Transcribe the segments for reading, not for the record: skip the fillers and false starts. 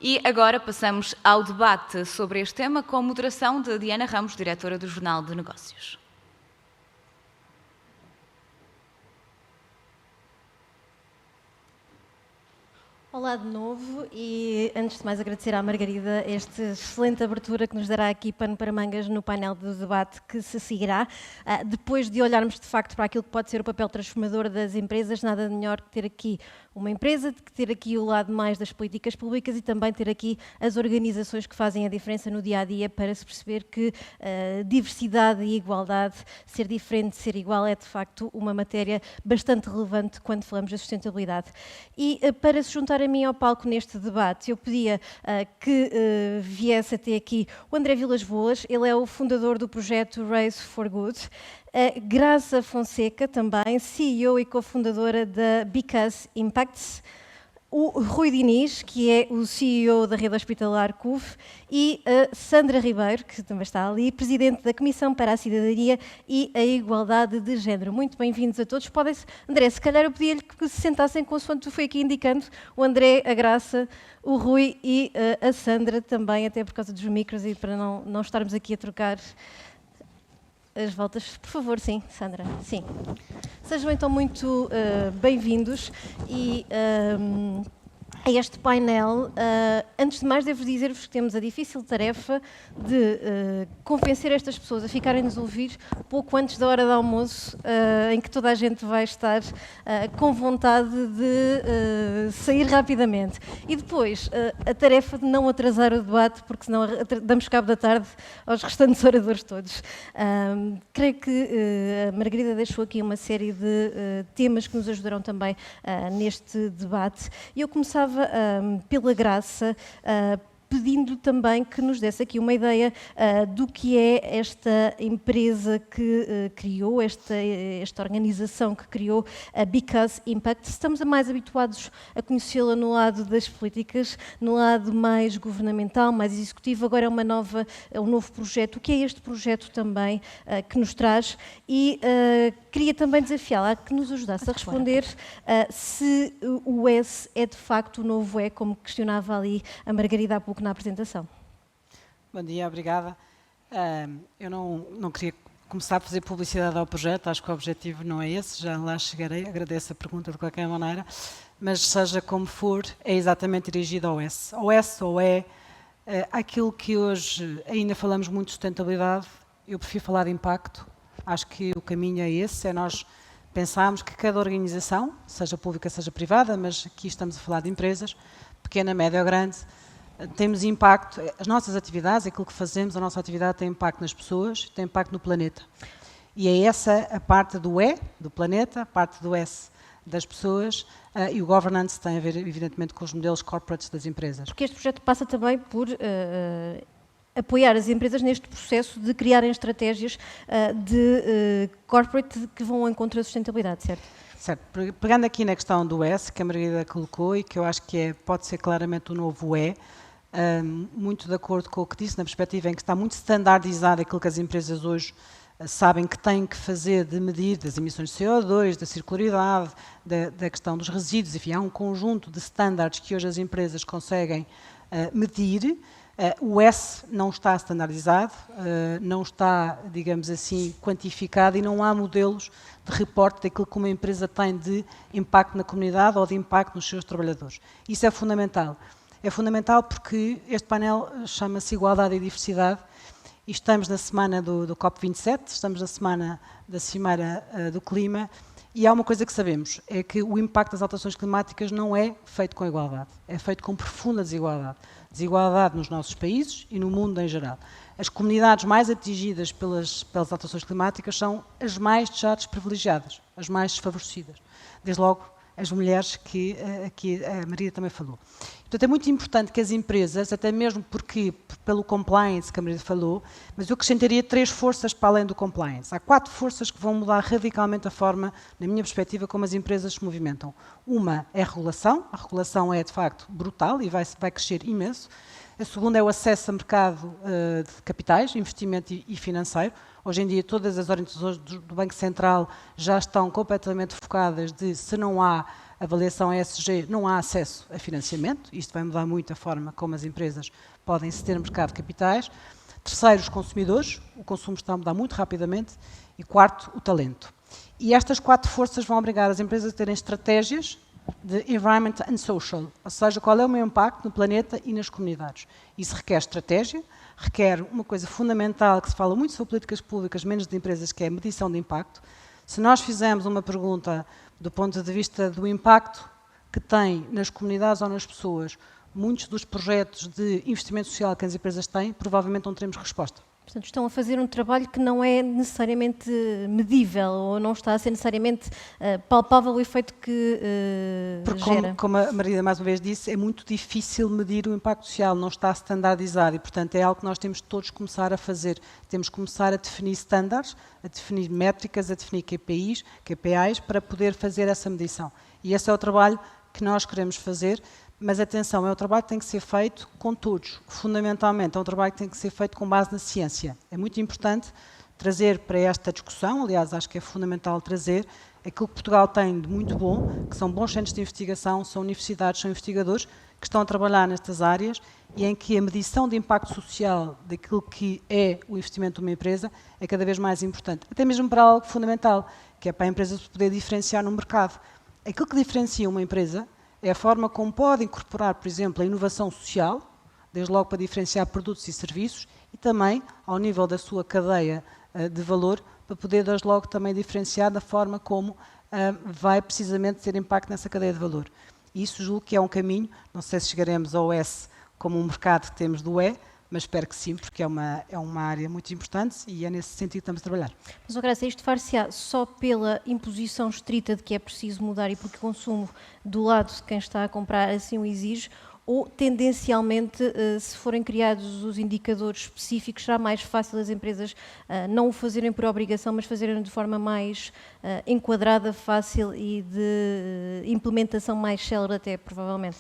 E agora passamos ao debate sobre este tema com moderação de Diana Ramos, diretora do Jornal de Negócios. Olá de novo e antes de mais agradecer à Margarida esta excelente abertura que nos dará aqui pano para mangas no painel do debate que se seguirá. Depois de olharmos de facto para aquilo que pode ser o papel transformador das empresas, nada melhor que ter aqui uma empresa, que ter aqui o lado mais das políticas públicas e também ter aqui as organizações que fazem a diferença no dia-a-dia para se perceber que diversidade e igualdade, ser diferente, ser igual é de facto uma matéria bastante relevante quando falamos da sustentabilidade. E para se juntar a mim ao palco neste debate, eu pedia que viesse até aqui o André Vilas Boas, ele é o fundador do projeto Race for Good, Graça Fonseca também, CEO e cofundadora da Because Impacts, o Rui Diniz, que é o CEO da rede hospitalar CUF, e a Sandra Ribeiro, que também está ali, Presidente da Comissão para a Cidadania e a Igualdade de Género. Muito bem-vindos a todos. Podem-se, André, se calhar eu pedia-lhe que se sentassem consoante tu foi aqui indicando, o André, a Graça, o Rui e a Sandra também, até por causa dos micros e para não estarmos aqui a trocar as voltas. Por favor, sim, Sandra. Sim. Sejam então muito bem-vindos e a este painel. Antes de mais, devo dizer-vos que temos a difícil tarefa de convencer estas pessoas a ficarem-nos a ouvir pouco antes da hora do almoço, em que toda a gente vai estar com vontade de sair rapidamente. E depois, a tarefa de não atrasar o debate, porque senão damos cabo da tarde aos restantes oradores todos. Creio que a Margarida deixou aqui uma série de temas que nos ajudarão também neste debate. E eu começava pela Graça, pedindo também que nos desse aqui uma ideia do que é esta empresa que criou, esta organização que criou a Because Impact. Estamos mais habituados a conhecê-la no lado das políticas, no lado mais governamental, mais executivo. Agora é um novo projeto. O que é este projeto também que nos traz? E queria também desafiá-la a que nos ajudasse a responder se o S é de facto o novo E, como questionava ali a Margarida há pouco na apresentação. Bom dia, obrigada. Eu não queria começar a fazer publicidade ao projeto, acho que o objetivo não é esse, já lá chegarei, agradeço a pergunta de qualquer maneira, mas seja como for, é exatamente dirigido ao S. Ao S ou é aquilo que hoje ainda falamos muito de sustentabilidade, eu prefiro falar de impacto, acho que o caminho é esse, é nós pensarmos que cada organização, seja pública, seja privada, mas aqui estamos a falar de empresas, pequena, média ou grande, temos impacto, as nossas atividades, aquilo que fazemos, a nossa atividade tem impacto nas pessoas, tem impacto no planeta. E é essa a parte do E, do planeta, a parte do S, das pessoas, e o governance tem a ver, evidentemente, com os modelos corporates das empresas. Porque este projeto passa também por apoiar as empresas neste processo de criarem estratégias de corporate que vão ao encontro da sustentabilidade, certo? Certo. Pegando aqui na questão do S, que a Margarida colocou e que eu acho que pode ser claramente o novo E, muito de acordo com o que disse, na perspectiva em que está muito standardizado aquilo que as empresas hoje sabem que têm que fazer de medir das emissões de CO2, da circularidade, da questão dos resíduos, enfim, há um conjunto de standards que hoje as empresas conseguem medir. O S não está standardizado, não está, digamos assim, quantificado e não há modelos de reporte daquilo que uma empresa tem de impacto na comunidade ou de impacto nos seus trabalhadores. Isso é fundamental. É fundamental porque este painel chama-se Igualdade e Diversidade e estamos na semana do COP27, estamos na semana da Cimeira do Clima e há uma coisa que sabemos, é que o impacto das alterações climáticas não é feito com igualdade, é feito com profunda desigualdade. Desigualdade nos nossos países e no mundo em geral. As comunidades mais atingidas pelas alterações climáticas são as mais desprivilegiadas, as mais desfavorecidas. Desde logo, as mulheres que a Maria também falou. Portanto, é muito importante que as empresas, até mesmo porque, pelo compliance que a Maria falou, mas eu acrescentaria 3 forças para além do compliance. Há 4 forças que vão mudar radicalmente a forma, na minha perspectiva, como as empresas se movimentam. Uma é a regulação é de facto brutal e vai crescer imenso. A segunda é o acesso a mercado de capitais, investimento e financeiro. Hoje em dia todas as orientações do Banco Central já estão completamente focadas de se não há avaliação ESG, não há acesso a financiamento. Isto vai mudar muito a forma como as empresas podem se ter no mercado de capitais. Terceiro, os consumidores. O consumo está a mudar muito rapidamente. E quarto, o talento. E estas 4 forças vão obrigar as empresas a terem estratégias de environment and social, ou seja, qual é o meu impacto no planeta e nas comunidades. Isso requer estratégia, requer uma coisa fundamental que se fala muito sobre políticas públicas, menos de empresas, que é a medição de impacto. Se nós fizermos uma pergunta do ponto de vista do impacto que tem nas comunidades ou nas pessoas, muitos dos projetos de investimento social que as empresas têm, provavelmente não teremos resposta. Portanto, estão a fazer um trabalho que não é necessariamente medível ou não está a ser necessariamente palpável o efeito que Porque, gera. como a Margarida mais uma vez disse, é muito difícil medir o impacto social, não está standardizado e, portanto, é algo que nós temos todos que começar a fazer. Temos que começar a definir standards, a definir métricas, a definir KPIs, para poder fazer essa medição. E esse é o trabalho que nós queremos fazer. Mas atenção, é um trabalho que tem que ser feito com todos. Fundamentalmente, é um trabalho que tem que ser feito com base na ciência. É muito importante trazer para esta discussão, aliás, acho que é fundamental trazer aquilo que Portugal tem de muito bom, que são bons centros de investigação, são universidades, são investigadores que estão a trabalhar nestas áreas e em que a medição de impacto social daquilo que é o investimento de uma empresa é cada vez mais importante. Até mesmo para algo fundamental, que é para a empresa poder diferenciar no mercado. Aquilo que diferencia uma empresa é a forma como pode incorporar, por exemplo, a inovação social, desde logo para diferenciar produtos e serviços, e também ao nível da sua cadeia de valor, para poder, desde logo, também diferenciar da forma como vai precisamente ter impacto nessa cadeia de valor. E isso julgo que é um caminho, não sei se chegaremos ao S como um mercado que temos do E, mas espero que sim, porque é uma área muito importante e é nesse sentido que estamos a trabalhar. Mas, Graça, isto far-se-á só pela imposição estrita de que é preciso mudar e porque o consumo do lado de quem está a comprar assim o exige, ou tendencialmente, se forem criados os indicadores específicos, será mais fácil as empresas não o fazerem por obrigação, mas fazerem de forma mais enquadrada, fácil e de implementação mais célere até, provavelmente?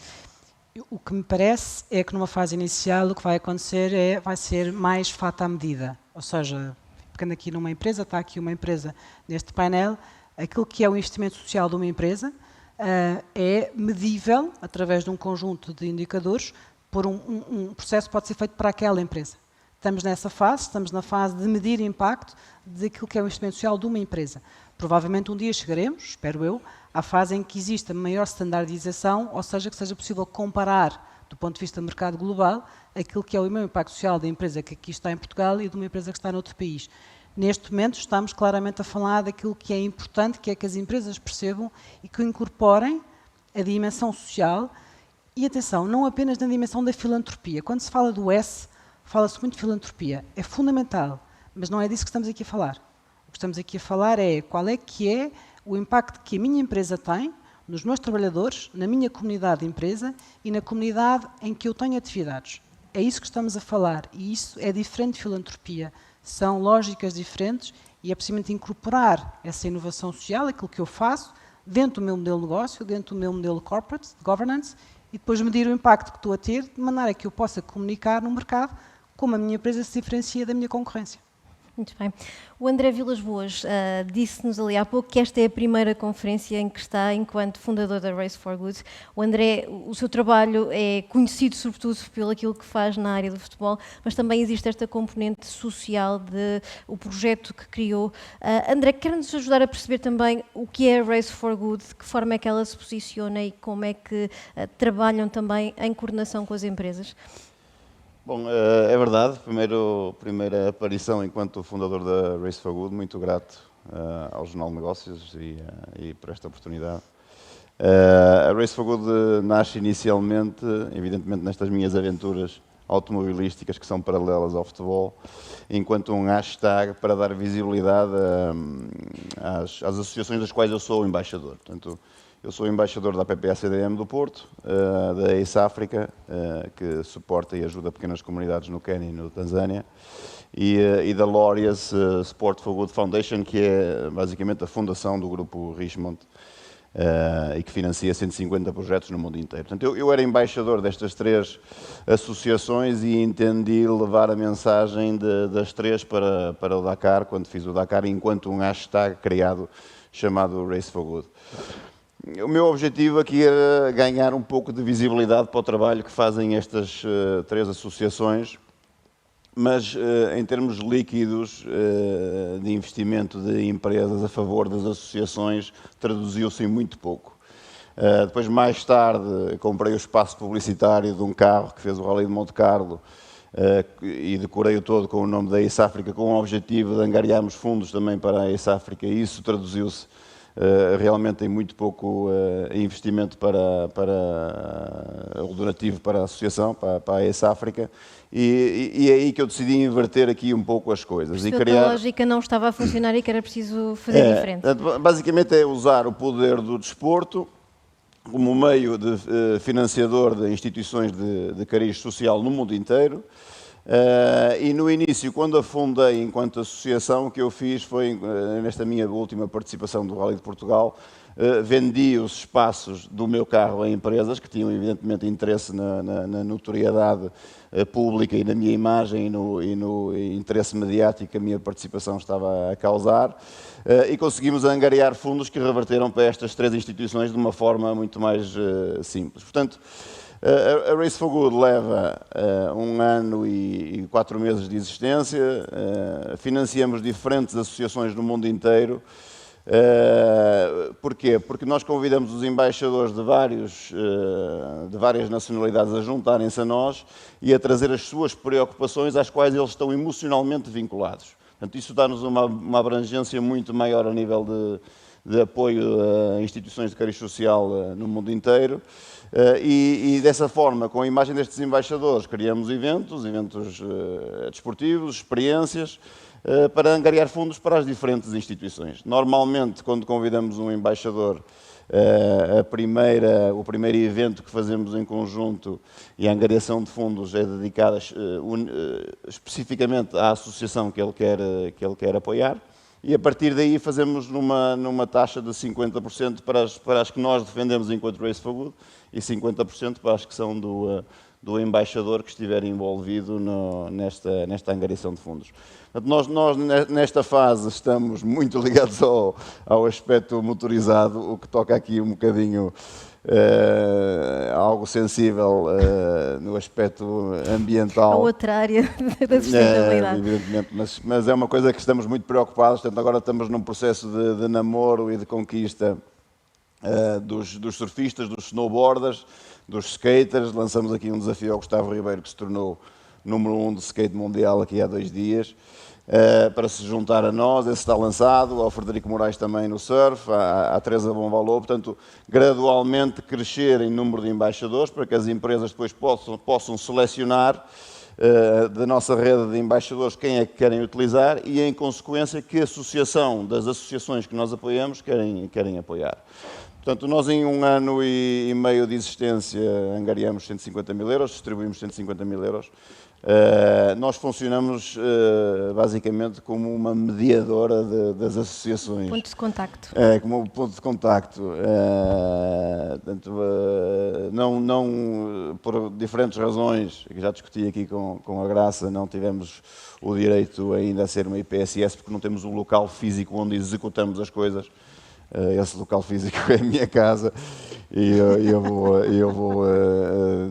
O que me parece é que numa fase inicial o que vai acontecer vai ser mais fato à medida. Ou seja, ficando aqui numa empresa, está aqui uma empresa neste painel, aquilo que é o investimento social de uma empresa é medível através de um conjunto de indicadores por um processo que pode ser feito para aquela empresa. Estamos nessa fase, estamos na fase de medir o impacto daquilo que é o investimento social de uma empresa. Provavelmente um dia chegaremos, espero eu, à fase em que exista maior standardização, ou seja, que seja possível comparar, do ponto de vista do mercado global, aquilo que é o meu impacto social da empresa que aqui está em Portugal e de uma empresa que está noutro país. Neste momento estamos claramente a falar daquilo que é importante, que é que as empresas percebam e que incorporem a dimensão social e, atenção, não apenas na dimensão da filantropia. Quando se fala do S, fala-se muito de filantropia. É fundamental, mas não é disso que estamos aqui a falar. O que estamos aqui a falar é qual é que é o impacto que a minha empresa tem nos meus trabalhadores, na minha comunidade de empresa e na comunidade em que eu tenho atividades. É isso que estamos a falar e isso é diferente de filantropia. São lógicas diferentes e é precisamente incorporar essa inovação social, aquilo que eu faço, dentro do meu modelo de negócio, dentro do meu modelo corporate, de governance, e depois medir o impacto que estou a ter, de maneira que eu possa comunicar no mercado como a minha empresa se diferencia da minha concorrência. Muito bem. O André Vilas Boas disse-nos ali há pouco que esta é a primeira conferência em que está enquanto fundador da Race for Good. O André, o seu trabalho é conhecido sobretudo pelo aquilo que faz na área do futebol, mas também existe esta componente social de o projeto que criou. André, quer-nos ajudar a perceber também o que é a Race for Good, de que forma é que ela se posiciona e como é que trabalham também em coordenação com as empresas? Bom, é verdade, primeira aparição enquanto fundador da Race for Good, muito grato ao Jornal de Negócios e por esta oportunidade. A Race for Good nasce inicialmente, evidentemente nestas minhas aventuras automobilísticas que são paralelas ao futebol, enquanto um hashtag para dar visibilidade às associações das quais eu sou o embaixador. Portanto, eu sou o embaixador da APPA-CDM do Porto, da Ace África, que suporta e ajuda pequenas comunidades no Quênia e no Tanzânia, e da Laureus Sport for Good Foundation, que é basicamente a fundação do grupo Richmond e que financia 150 projetos no mundo inteiro. Portanto, eu era embaixador destas três associações e entendi levar a mensagem das três para o Dakar, quando fiz o Dakar, enquanto um hashtag criado chamado Race for Good. O meu objetivo aqui era ganhar um pouco de visibilidade para o trabalho que fazem estas 3 associações, mas em termos líquidos de investimento de empresas a favor das associações, traduziu-se em muito pouco. Depois, mais tarde, comprei o espaço publicitário de um carro que fez o Rally de Monte Carlo e decorei-o todo com o nome da Ace África, com o objetivo de angariarmos fundos também para a Ace África, e isso traduziu-se realmente em muito pouco investimento para o donativo para a associação, para a Ace África, e é aí que eu decidi inverter aqui um pouco as coisas. Percebeu que a lógica não estava a funcionar e que era preciso fazer diferente. Basicamente é usar o poder do desporto como meio de financiador de instituições de cariz social no mundo inteiro. E no início, quando a fundei enquanto associação, o que eu fiz foi, nesta minha última participação do Rally de Portugal, vendi os espaços do meu carro a empresas que tinham evidentemente interesse na notoriedade pública e na minha imagem e no interesse mediático que a minha participação estava a causar, e conseguimos angariar fundos que reverteram para estas 3 instituições de uma forma muito mais simples. Portanto, a Race for Good leva 1 ano e 4 meses de existência, financiamos diferentes associações no mundo inteiro. Porquê? Porque nós convidamos os embaixadores de várias nacionalidades a juntarem-se a nós e a trazer as suas preocupações às quais eles estão emocionalmente vinculados. Portanto, isso dá-nos uma abrangência muito maior a nível de apoio a instituições de cariz social no mundo inteiro. E dessa forma, com a imagem destes embaixadores, criamos eventos desportivos, experiências, para angariar fundos para as diferentes instituições. Normalmente, quando convidamos um embaixador, o primeiro evento que fazemos em conjunto e a angariação de fundos é dedicada especificamente à associação que ele quer apoiar, e a partir daí fazemos numa taxa de 50% para as que nós defendemos enquanto Race for Good e 50% para as que são do embaixador que estiver envolvido nesta angariação de fundos. Portanto, nós nesta fase estamos muito ligados ao aspecto motorizado, o que toca aqui um bocadinho algo sensível no aspecto ambiental. A outra área da sustentabilidade. Evidentemente, mas é uma coisa que estamos muito preocupados. Portanto, agora estamos num processo de namoro e de conquista dos surfistas, dos snowboarders, dos skaters. Lançamos aqui um desafio ao Gustavo Ribeiro, que se tornou número 1 de skate mundial aqui há 2 dias, para se juntar a nós. Esse está lançado, ao Frederico Moraes também no surf, à Teresa Bonvalor. Portanto, gradualmente crescer em número de embaixadores, para que as empresas depois possam selecionar da nossa rede de embaixadores quem é que querem utilizar e, em consequência, que a associação das associações que nós apoiamos querem apoiar. Portanto, nós em 1 ano e meio de existência angariamos 150 mil euros, distribuímos 150 mil euros. Nós funcionamos basicamente como uma mediadora das associações. Ponto de contacto. Como um ponto de contacto. Portanto, não, por diferentes razões, que já discuti aqui com a Graça, não tivemos o direito ainda a ser uma IPSS, porque não temos um local físico onde executamos as coisas. Esse local físico é a minha casa e eu vou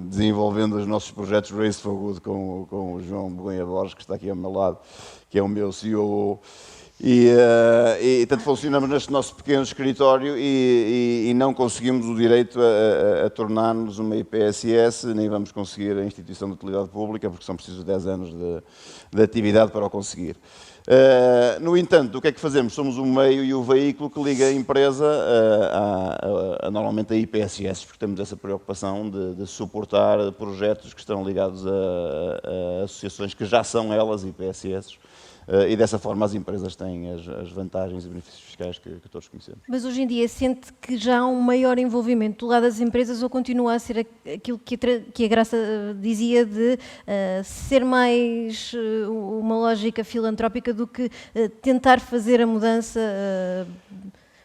desenvolvendo os nossos projetos Race for Good com o João Begonha Borges, que está aqui ao meu lado, que é o meu CEO. E tanto funcionamos neste nosso pequeno escritório e não conseguimos o direito a tornar-nos uma IPSS, nem vamos conseguir a instituição de utilidade pública, porque são precisos 10 anos de atividade para o conseguir. No entanto, o que é que fazemos? Somos o meio e o veículo que liga a empresa normalmente a IPSS, porque temos essa preocupação de suportar projetos que estão ligados a associações que já são elas IPSS. E dessa forma as empresas têm as vantagens e benefícios fiscais que todos conhecemos. Mas hoje em dia sente que já há um maior envolvimento do lado das empresas ou continua a ser aquilo que a Graça dizia de ser mais uma lógica filantrópica do que tentar fazer a mudança?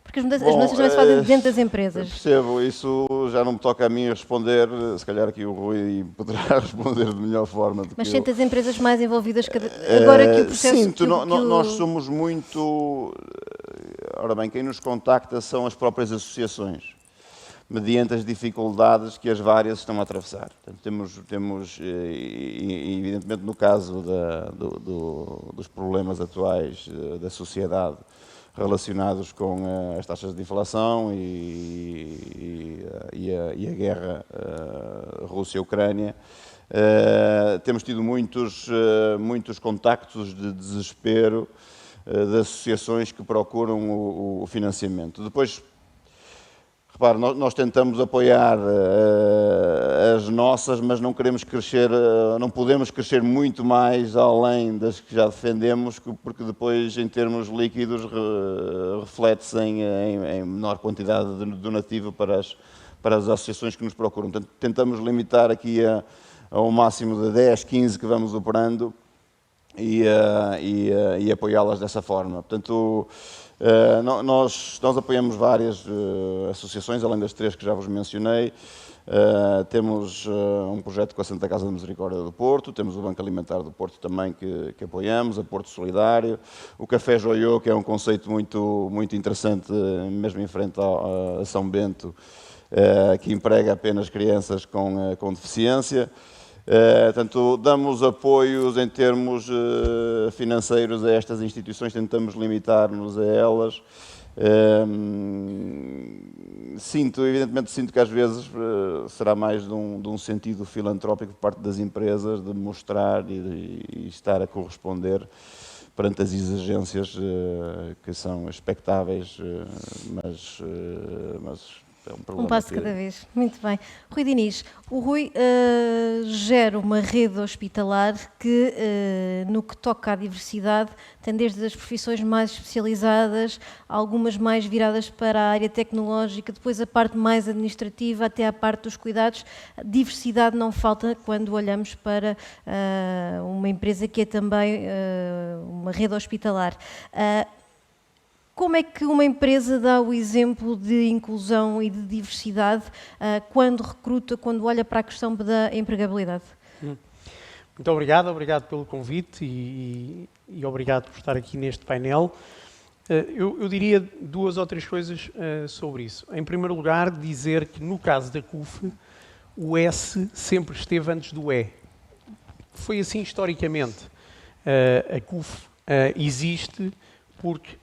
Porque as mudanças também se fazem dentro das empresas. Percebo, isso já não me toca a mim responder, se calhar aqui o Rui poderá responder de melhor forma. Mas sente as empresas mais envolvidas agora que o processo... Sinto, nós somos muito... Ora bem, quem nos contacta são as próprias associações. mediante as dificuldades que as várias estão a atravessar. Portanto, temos evidentemente, no caso dos problemas atuais da sociedade relacionados com as taxas de inflação e a guerra Rússia-Ucrânia, temos tido muitos contactos de desespero de associações que procuram o financiamento. Depois, repare, nós tentamos apoiar as nossas, mas não queremos crescer, não podemos crescer muito mais além das que já defendemos, porque depois, em termos líquidos, reflete-se em menor quantidade de donativo para as associações que nos procuram. Portanto, tentamos limitar aqui ao máximo de 10, 15 que vamos operando e apoiá-las dessa forma. Portanto, nós apoiamos várias associações, além das 3 que já vos mencionei. Temos um projeto com a Santa Casa da Misericórdia do Porto, temos o Banco Alimentar do Porto também que apoiamos, a Porto Solidário, o Café Joiô, que é um conceito muito interessante, mesmo em frente a São Bento, que emprega apenas crianças com deficiência. Portanto, damos apoios em termos financeiros a estas instituições, tentamos limitar-nos a elas. Evidentemente sinto que às vezes será mais de um sentido filantrópico por parte das empresas, de mostrar e estar a corresponder perante as exigências que são expectáveis, mas é um problema. Um passo de cada vez. Muito bem. Rui Diniz, o Rui gera uma rede hospitalar que, no que toca à diversidade, tem desde as profissões mais especializadas, algumas mais viradas para a área tecnológica, depois a parte mais administrativa, até a parte dos cuidados. Diversidade não falta quando olhamos para uma empresa que é também uma rede hospitalar. Como é que uma empresa dá o exemplo de inclusão e de diversidade quando recruta, quando olha para a questão da empregabilidade? Muito obrigado pelo convite e obrigado por estar aqui neste painel. Eu diria 2 ou 3 coisas sobre isso. Em primeiro lugar, dizer que no caso da CUF, o S sempre esteve antes do E. Foi assim historicamente. A CUF existe porque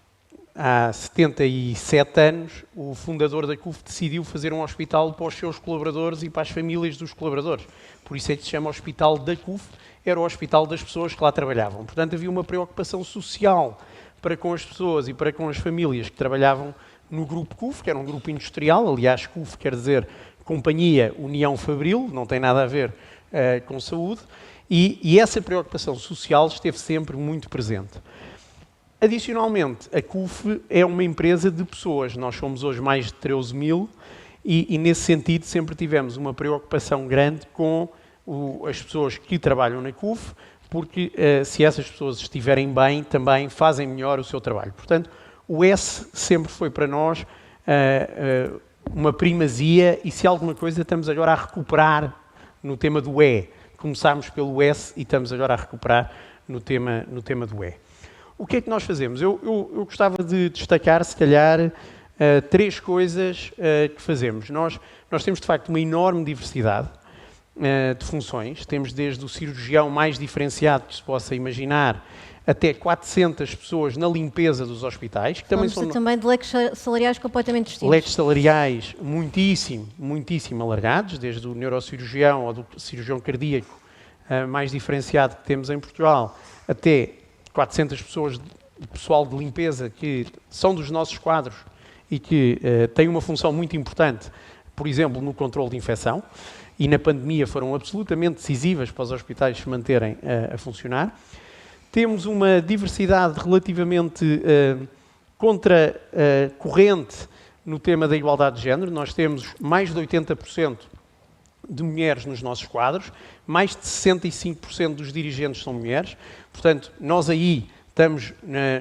há 77 anos, o fundador da CUF decidiu fazer um hospital para os seus colaboradores e para as famílias dos colaboradores. Por isso é que se chama Hospital da CUF, era o hospital das pessoas que lá trabalhavam. Portanto, havia uma preocupação social para com as pessoas e para com as famílias que trabalhavam no grupo CUF, que era um grupo industrial. Aliás, CUF quer dizer Companhia União Fabril, não tem nada a ver com saúde. E essa preocupação social esteve sempre muito presente. Adicionalmente, a CUF é uma empresa de pessoas. Nós somos hoje mais de 13 mil e nesse sentido, sempre tivemos uma preocupação grande com as pessoas que trabalham na CUF, porque se essas pessoas estiverem bem, também fazem melhor o seu trabalho. Portanto, o S sempre foi para nós uma primazia e se alguma coisa estamos agora a recuperar no tema do E. Começámos pelo S e estamos agora a recuperar no tema do E. O que é que nós fazemos? Eu gostava de destacar, se calhar, 3 coisas que fazemos. Nós temos, de facto, uma enorme diversidade de funções. Temos desde o cirurgião mais diferenciado que se possa imaginar, até 400 pessoas na limpeza dos hospitais. Que também são também de leques salariais completamente distintos. Leques salariais muitíssimo alargados, desde o neurocirurgião ou do cirurgião cardíaco mais diferenciado que temos em Portugal, até 400 pessoas de pessoal de limpeza que são dos nossos quadros e que têm uma função muito importante, por exemplo, no controle de infecção, e na pandemia foram absolutamente decisivas para os hospitais se manterem a funcionar. Temos uma diversidade relativamente contracorrente no tema da igualdade de género. Nós temos mais de 80% de mulheres nos nossos quadros, mais de 65% dos dirigentes são mulheres. Portanto, nós aí estamos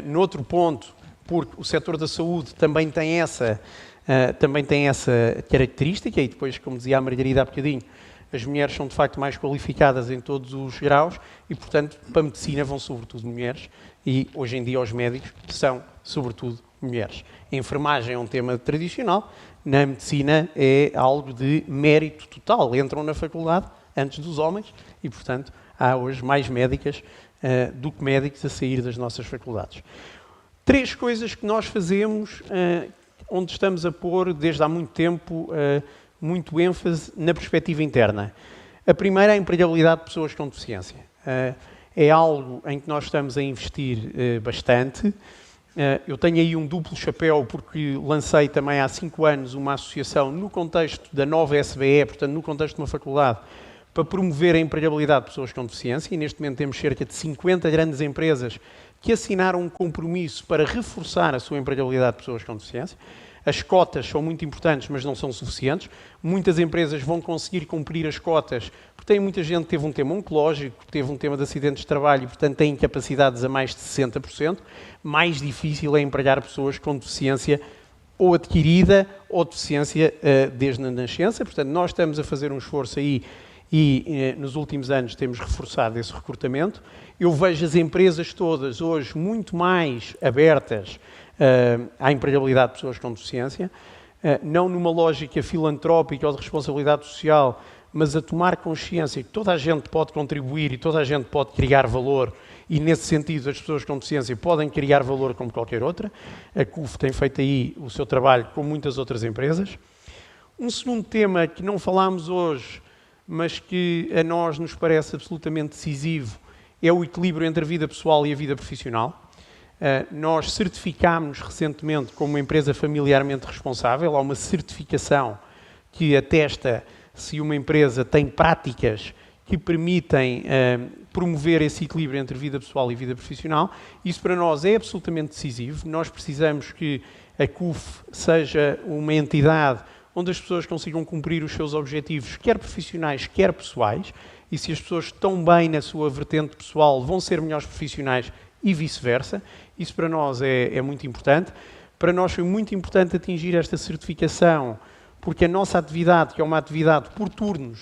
noutro ponto, porque o setor da saúde também tem essa característica, e depois, como dizia a Margarida há bocadinho, as mulheres são de facto mais qualificadas em todos os graus e, portanto, para a medicina vão sobretudo mulheres e, hoje em dia, os médicos são sobretudo mulheres. A enfermagem é um tema tradicional, na medicina é algo de mérito total. Entram na faculdade antes dos homens e, portanto, há hoje mais médicas do que médicos a sair das nossas faculdades. 3 coisas que nós fazemos, onde estamos a pôr, desde há muito tempo, muito ênfase na perspectiva interna. A primeira é a empregabilidade de pessoas com deficiência. É algo em que nós estamos a investir bastante. Eu tenho aí um duplo chapéu, porque lancei também há 5 anos uma associação no contexto da nova SBE, portanto, no contexto de uma faculdade, para promover a empregabilidade de pessoas com deficiência, e neste momento temos cerca de 50 grandes empresas que assinaram um compromisso para reforçar a sua empregabilidade de pessoas com deficiência. As cotas são muito importantes, mas não são suficientes. Muitas empresas vão conseguir cumprir as cotas, porque tem muita gente que teve um tema oncológico, teve um tema de acidentes de trabalho e, portanto, tem incapacidades a mais de 60%. Mais difícil é empregar pessoas com deficiência ou adquirida ou deficiência desde a nascença. Portanto, nós estamos a fazer um esforço aí e nos últimos anos temos reforçado esse recrutamento. Eu vejo as empresas todas hoje muito mais abertas à empregabilidade de pessoas com deficiência, não numa lógica filantrópica ou de responsabilidade social, mas a tomar consciência que toda a gente pode contribuir e toda a gente pode criar valor, e nesse sentido as pessoas com deficiência podem criar valor como qualquer outra. A CUF tem feito aí o seu trabalho com muitas outras empresas. Um segundo tema que não falámos hoje, mas que a nós nos parece absolutamente decisivo, é o equilíbrio entre a vida pessoal e a vida profissional. Nós certificámos recentemente como uma empresa familiarmente responsável. Há uma certificação que atesta se uma empresa tem práticas que permitem promover esse equilíbrio entre vida pessoal e vida profissional. Isso para nós é absolutamente decisivo. Nós precisamos que a CUF seja uma entidade onde as pessoas consigam cumprir os seus objetivos, quer profissionais, quer pessoais, e se as pessoas estão bem na sua vertente pessoal, vão ser melhores profissionais e vice-versa. Isso para nós é muito importante. Para nós foi muito importante atingir esta certificação, porque a nossa atividade, que é uma atividade por turnos,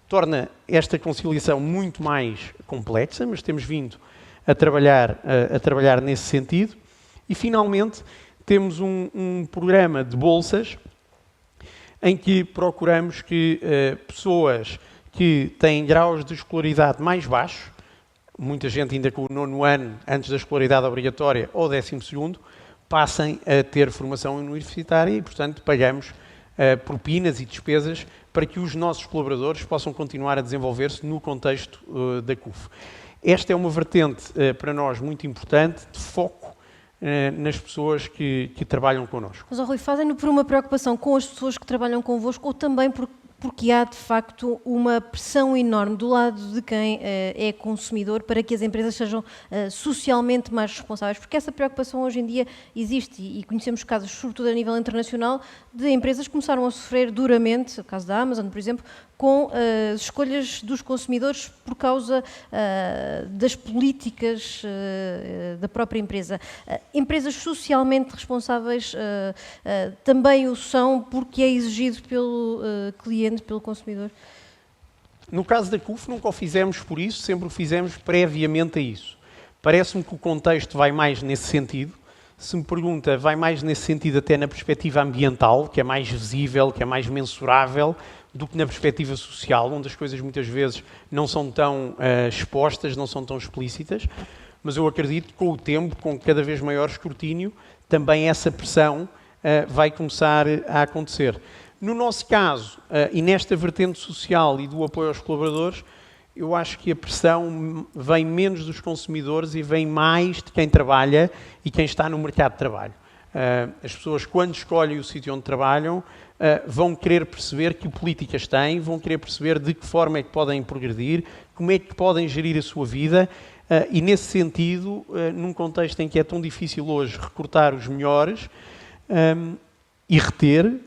torna esta conciliação muito mais complexa, mas temos vindo a trabalhar nesse sentido. E, finalmente, temos um programa de bolsas em que procuramos que pessoas que têm graus de escolaridade mais baixos, muita gente ainda com o 9º ano antes da escolaridade obrigatória ou 12º, passem a ter formação universitária e, portanto, pagamos propinas e despesas para que os nossos colaboradores possam continuar a desenvolver-se no contexto da CUF. Esta é uma vertente para nós muito importante, de foco nas pessoas que trabalham connosco. Mas, Rui, fazem-no por uma preocupação com as pessoas que trabalham convosco ou também porque há, de facto, uma pressão enorme do lado de quem é consumidor para que as empresas sejam socialmente mais responsáveis? Porque essa preocupação hoje em dia existe e conhecemos casos, sobretudo a nível internacional, de empresas que começaram a sofrer duramente, o caso da Amazon, por exemplo, com as escolhas dos consumidores por causa das políticas da própria empresa. Empresas socialmente responsáveis também o são porque é exigido pelo cliente, pelo consumidor? No caso da CUF nunca o fizemos por isso, sempre o fizemos previamente a isso. Parece-me que o contexto vai mais nesse sentido. Se me pergunta, vai mais nesse sentido até na perspectiva ambiental, que é mais visível, que é mais mensurável, do que na perspectiva social, onde as coisas muitas vezes não são tão expostas, não são tão explícitas. Mas eu acredito que com o tempo, com cada vez maior escrutínio, também essa pressão vai começar a acontecer. No nosso caso, e nesta vertente social e do apoio aos colaboradores, eu acho que a pressão vem menos dos consumidores e vem mais de quem trabalha e quem está no mercado de trabalho. As pessoas, quando escolhem o sítio onde trabalham, vão querer perceber que políticas têm, vão querer perceber de que forma é que podem progredir, como é que podem gerir a sua vida, e nesse sentido, num contexto em que é tão difícil hoje recrutar os melhores e reter,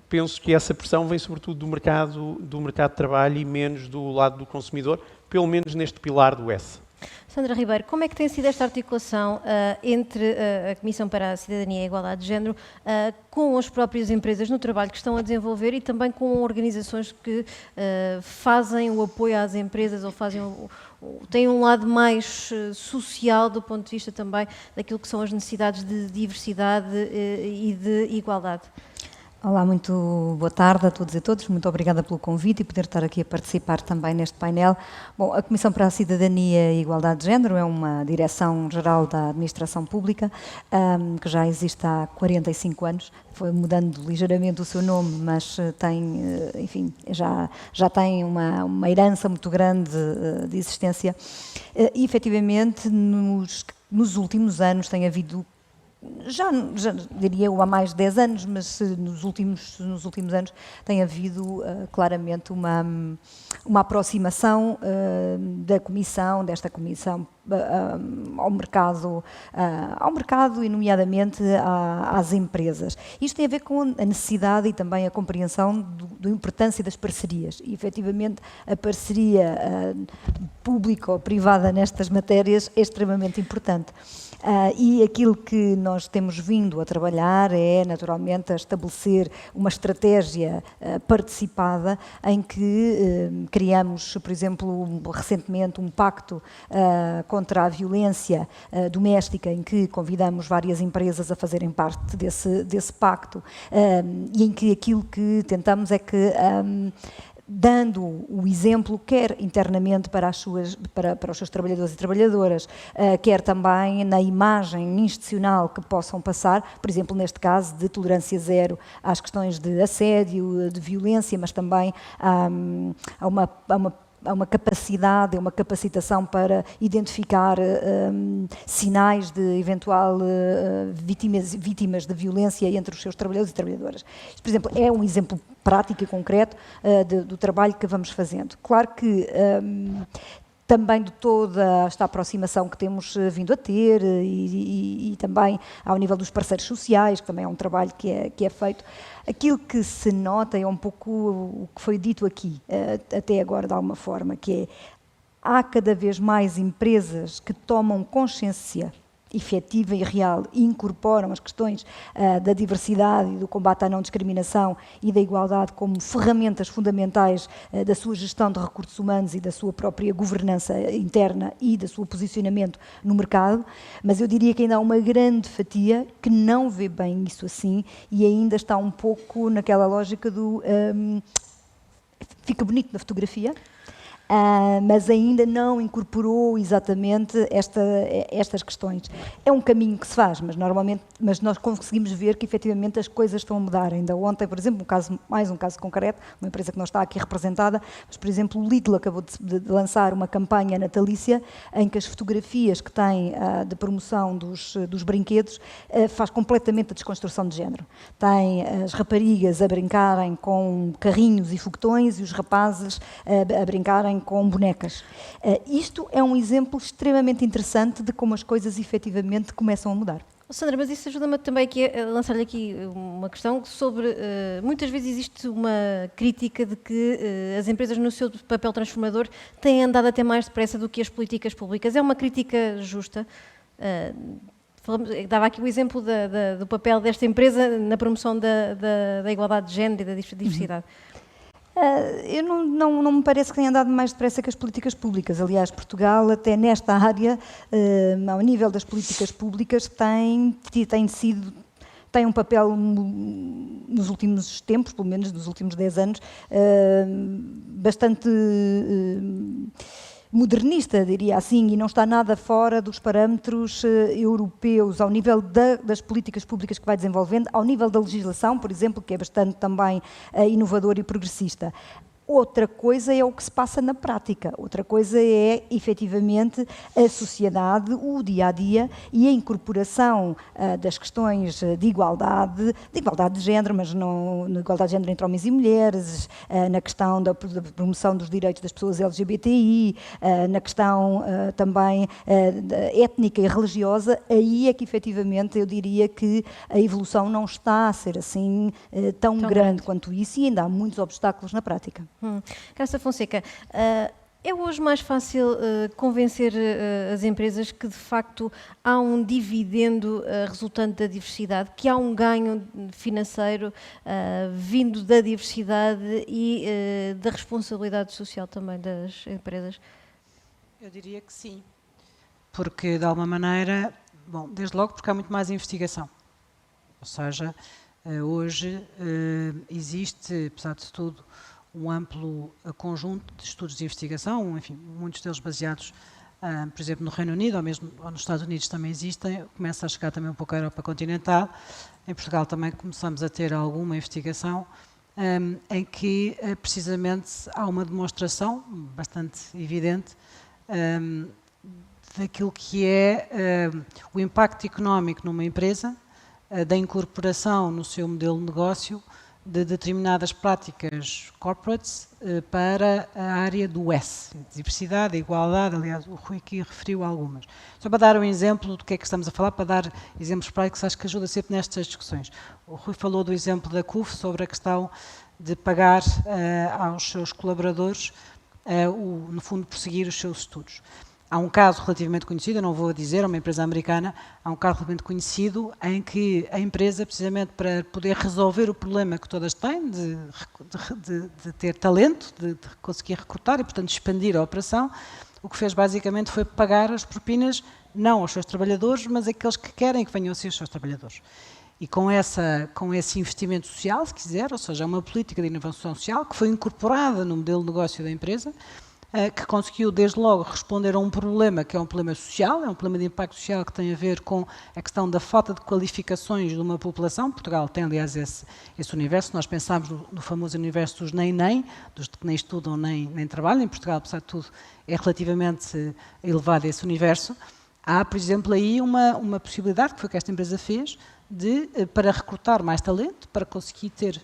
penso que essa pressão vem sobretudo do mercado de trabalho e menos do lado do consumidor, pelo menos neste pilar do S. Sandra Ribeiro, como é que tem sido esta articulação entre a Comissão para a Cidadania e a Igualdade de Género com as próprias empresas no trabalho que estão a desenvolver e também com organizações que fazem o apoio às empresas ou têm um lado mais social do ponto de vista também daquilo que são as necessidades de diversidade e de igualdade? Olá, muito boa tarde a todos e todas. Muito obrigada pelo convite e poder estar aqui a participar também neste painel. Bom, a Comissão para a Cidadania e Igualdade de Género é uma direção-geral da Administração Pública que já existe há 45 anos. Foi mudando ligeiramente o seu nome, mas tem, enfim, já tem uma herança muito grande de existência. E, efetivamente, nos últimos anos tem havido, já diria eu há mais de 10 anos, mas nos últimos anos tem havido claramente uma aproximação desta Comissão ao mercado e nomeadamente às empresas. Isto tem a ver com a necessidade e também a compreensão da importância das parcerias. E, efetivamente, a parceria público-privada nestas matérias é extremamente importante. E aquilo que nós temos vindo a trabalhar é, naturalmente, a estabelecer uma estratégia participada em que criamos, por exemplo, recentemente um pacto contra a violência doméstica, em que convidamos várias empresas a fazerem parte desse pacto e em que aquilo que tentamos é que dando o exemplo, quer internamente para os seus trabalhadores e trabalhadoras, quer também na imagem institucional que possam passar, por exemplo, neste caso, de tolerância zero às questões de assédio, de violência, mas também há uma capacidade, uma capacitação para identificar sinais de eventual vítimas de violência entre os seus trabalhadores e trabalhadoras. Isto, por exemplo, é um exemplo prático e concreto do trabalho que vamos fazendo. Claro que também de toda esta aproximação que temos vindo a ter e também ao nível dos parceiros sociais, que também é um trabalho que é feito, aquilo que se nota é um pouco o que foi dito aqui, até agora de alguma forma, que é, há cada vez mais empresas que tomam consciência efetiva e real e incorporam as questões da diversidade e do combate à não discriminação e da igualdade como ferramentas fundamentais da sua gestão de recursos humanos e da sua própria governança interna e do seu posicionamento no mercado, mas eu diria que ainda há uma grande fatia que não vê bem isso assim e ainda está um pouco naquela lógica do fica bonito na fotografia, mas ainda não incorporou exatamente estas questões. É um caminho que se faz, mas nós conseguimos ver que efetivamente as coisas estão a mudar. Ainda ontem, por exemplo, mais um caso concreto, uma empresa que não está aqui representada, mas, por exemplo, o Lidl acabou de lançar uma campanha natalícia em que as fotografias que tem de promoção dos brinquedos faz completamente a desconstrução de género. Tem as raparigas a brincarem com carrinhos e foguetões e os rapazes a brincarem com bonecas. Isto é um exemplo extremamente interessante de como as coisas efetivamente começam a mudar. Sandra, mas isso ajuda-me também aqui a lançar-lhe aqui uma questão sobre, muitas vezes existe uma crítica de que as empresas no seu papel transformador têm andado até mais depressa do que as políticas públicas. É uma crítica justa? Dava aqui o exemplo do papel desta empresa na promoção da igualdade de género e da diversidade. Eu não me parece que tenha andado mais depressa que as políticas públicas. Aliás, Portugal, até nesta área, ao nível das políticas públicas, tem um papel, nos últimos tempos, pelo menos nos últimos 10 anos, bastante modernista, diria assim, e não está nada fora dos parâmetros europeus, ao nível das políticas públicas que vai desenvolvendo, ao nível da legislação, por exemplo, que é bastante também inovador e progressista. Outra coisa é o que se passa na prática, outra coisa é, efetivamente, a sociedade, o dia-a-dia e a incorporação das questões de igualdade de género, mas não na igualdade de género entre homens e mulheres, na questão da promoção dos direitos das pessoas LGBTI, na questão também étnica e religiosa. Aí é que, efetivamente, eu diria que a evolução não está a ser assim tão grande quanto isso e ainda há muitos obstáculos na prática. Graça Fonseca, é hoje mais fácil convencer as empresas que, de facto, há um dividendo resultante da diversidade, que há um ganho financeiro vindo da diversidade e da responsabilidade social também das empresas? Eu diria que sim, porque, de alguma maneira, bom, desde logo porque há muito mais investigação, ou seja, Hoje existe, apesar de tudo, um amplo conjunto de estudos de investigação, enfim, muitos deles baseados, por exemplo, no Reino Unido, ou mesmo ou nos Estados Unidos também existem, começa a chegar também um pouco à Europa continental. Em Portugal também começamos a ter alguma investigação em que precisamente há uma demonstração bastante evidente daquilo que é o impacto económico numa empresa, da incorporação no seu modelo de negócio de determinadas práticas corporates para a área do S, diversidade, igualdade, aliás, o Rui aqui referiu algumas. Só para dar um exemplo do que é que estamos a falar, para dar exemplos práticos, acho que ajuda sempre nestas discussões. O Rui falou do exemplo da CUF sobre a questão de pagar aos seus colaboradores, no fundo, prosseguir os seus estudos. Há um caso relativamente conhecido, eu não vou dizer, é uma empresa americana, há um caso relativamente conhecido em que a empresa, precisamente para poder resolver o problema que todas têm, de ter talento, de conseguir recrutar e, portanto, expandir a operação, o que fez basicamente foi pagar as propinas, não aos seus trabalhadores, mas àqueles que querem que venham a ser os seus trabalhadores. E com esse investimento social, se quiser, ou seja, uma política de inovação social que foi incorporada no modelo de negócio da empresa, que conseguiu desde logo responder a um problema que é um problema social, é um problema de impacto social que tem a ver com a questão da falta de qualificações de uma população. Portugal tem, aliás, esse universo. Nós pensamos no famoso universo dos nem, dos que nem estudam nem trabalham. Em Portugal, apesar de tudo, é relativamente elevado esse universo. Há, por exemplo, aí uma possibilidade, que foi o que esta empresa fez, para recrutar mais talento, para conseguir ter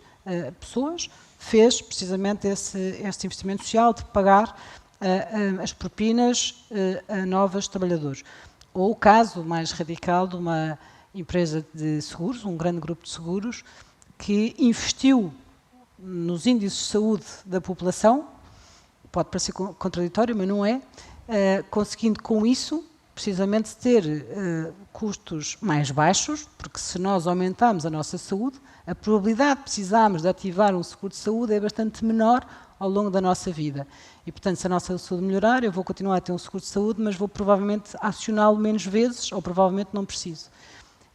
pessoas, fez precisamente esse investimento social de pagar as propinas a novos trabalhadores. Ou o caso mais radical de uma empresa de seguros, um grande grupo de seguros, que investiu nos índices de saúde da população, pode parecer contraditório, mas não é, conseguindo com isso precisamente ter custos mais baixos, porque se nós aumentarmos a nossa saúde, a probabilidade de precisarmos de ativar um seguro de saúde é bastante menor ao longo da nossa vida. E, portanto, se a nossa saúde melhorar, eu vou continuar a ter um seguro de saúde, mas vou provavelmente acioná-lo menos vezes, ou provavelmente não preciso.